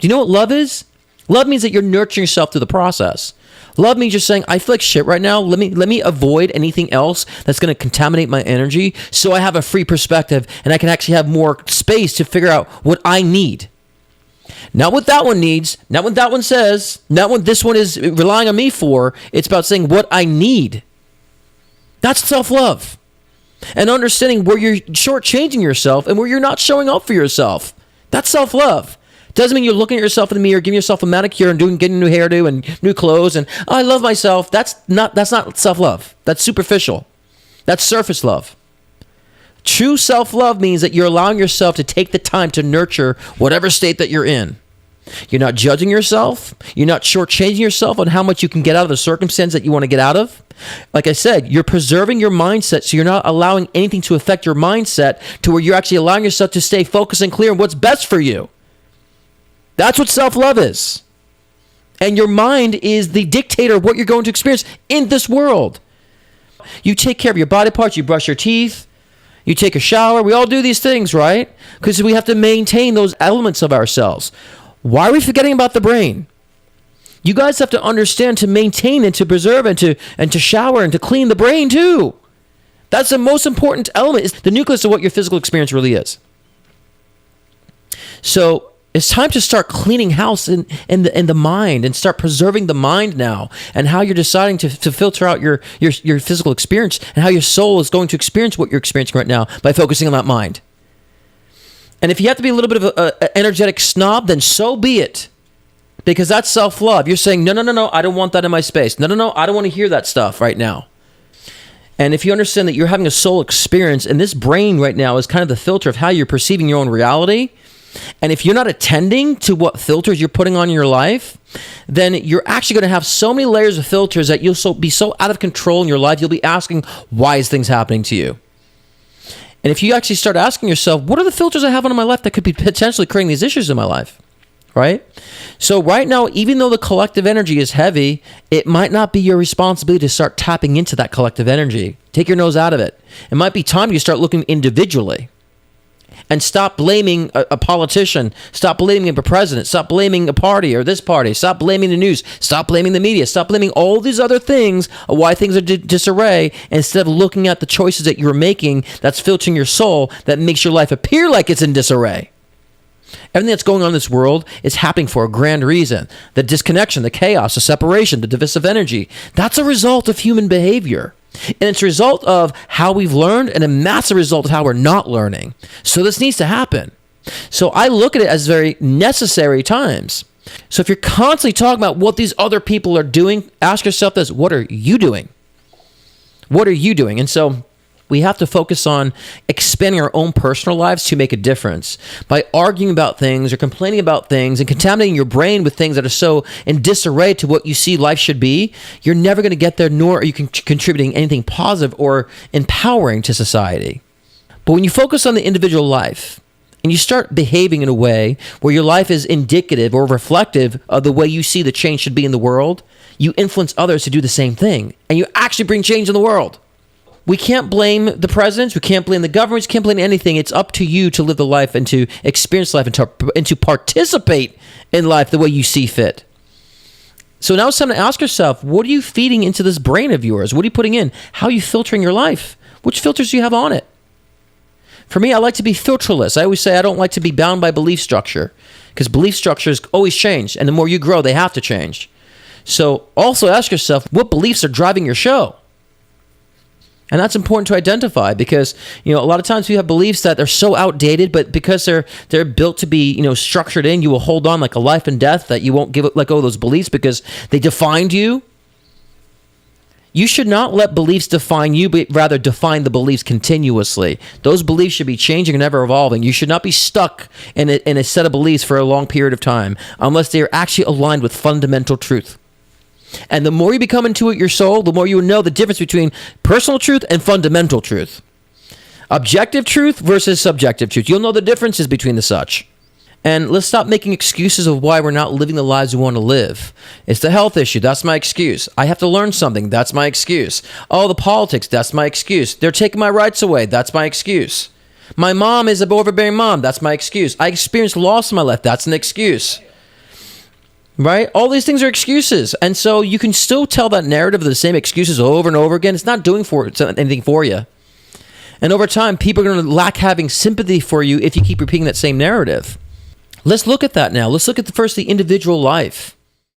Do you know what love is? Love means that you're nurturing yourself through the process. Love means you're saying, I feel like shit right now. Let me avoid anything else that's going to contaminate my energy so I have a free perspective and I can actually have more space to figure out what I need. Not what that one needs, not what that one says, not what this one is relying on me for. It's about saying what I need. That's self-love. And understanding where you're shortchanging yourself and where you're not showing up for yourself. That's self-love. Doesn't mean you're looking at yourself in the mirror, giving yourself a manicure and getting a new hairdo and new clothes and I love myself. That's not self-love. That's superficial. That's surface love. True self-love means that you're allowing yourself to take the time to nurture whatever state that you're in. You're not judging yourself. You're not shortchanging yourself on how much you can get out of the circumstance that you want to get out of. Like I said, you're preserving your mindset, so you're not allowing anything to affect your mindset to where you're actually allowing yourself to stay focused and clear on what's best for you. That's what self-love is. And your mind is the dictator of what you're going to experience in this world. You take care of your body parts, you brush your teeth, you take a shower. We all do these things, right? Because we have to maintain those elements of ourselves. Why are we forgetting about the brain? You guys have to understand to maintain and to preserve and to shower and to clean the brain too. That's the most important element. It's the nucleus of what your physical experience really is. So it's time to start cleaning house in the mind and start preserving the mind now and how you're deciding to filter out your physical experience and how your soul is going to experience what you're experiencing right now by focusing on that mind. And if you have to be a little bit of an energetic snob, then so be it. Because that's self-love. You're saying, no, I don't want that in my space. No, I don't want to hear that stuff right now. And if you understand that you're having a soul experience and this brain right now is kind of the filter of how you're perceiving your own reality, and if you're not attending to what filters you're putting on your life, then you're actually going to have so many layers of filters that you'll be so out of control in your life, you'll be asking, why is things happening to you? And if you actually start asking yourself, what are the filters I have on my life that could be potentially creating these issues in my life? Right? So right now, even though the collective energy is heavy, it might not be your responsibility to start tapping into that collective energy. Take your nose out of it. It might be time you start looking individually. And stop blaming a politician. Stop blaming a president. Stop blaming a party or this party. Stop blaming the news. Stop blaming the media. Stop blaming all these other things of why things are disarray. Instead of looking at the choices that you're making that's filtering your soul that makes your life appear like it's in disarray. Everything that's going on in this world is happening for a grand reason. The disconnection, the chaos, the separation, the divisive energy. That's a result of human behavior. And it's a result of how we've learned and a massive result of how we're not learning. So this needs to happen. So I look at it as very necessary times. So if you're constantly talking about what these other people are doing, ask yourself this, what are you doing? What are you doing? And so we have to focus on expanding our own personal lives to make a difference. By arguing about things or complaining about things and contaminating your brain with things that are so in disarray to what you see life should be, you're never going to get there, nor are you contributing anything positive or empowering to society. But when you focus on the individual life and you start behaving in a way where your life is indicative or reflective of the way you see the change should be in the world, you influence others to do the same thing, and you actually bring change in the world. We can't blame the presidents. We can't blame the governments. We can't blame anything. It's up to you to live the life and to experience life and to participate in life the way you see fit. So now it's time to ask yourself, what are you feeding into this brain of yours? What are you putting in? How are you filtering your life? Which filters do you have on it? For me, I like to be filterless. I always say I don't like to be bound by belief structure because belief structures always change. And the more you grow, they have to change. So also ask yourself, what beliefs are driving your show? And that's important to identify because, a lot of times we have beliefs that are so outdated, but because they're built to be, structured in, you will hold on like a life and death that you won't let go of those beliefs because they defined you. You should not let beliefs define you, but rather define the beliefs continuously. Those beliefs should be changing and ever evolving. You should not be stuck in a set of beliefs for a long period of time unless they are actually aligned with fundamental truth. And the more you become into it, your soul, the more you will know the difference between personal truth and fundamental truth. Objective truth versus subjective truth. You'll know the differences between the such. And let's stop making excuses of why we're not living the lives we want to live. It's the health issue. That's my excuse. I have to learn something. That's my excuse. Oh, the politics. That's my excuse. They're taking my rights away. That's my excuse. My mom is an overbearing mom. That's my excuse. I experienced loss in my life. That's an excuse. right? All these things are excuses. And so you can still tell that narrative of the same excuses over and over again. It's not doing anything for you. And over time, people are going to lack having sympathy for you if you keep repeating that same narrative. Let's look at that now. Let's look at first the individual life.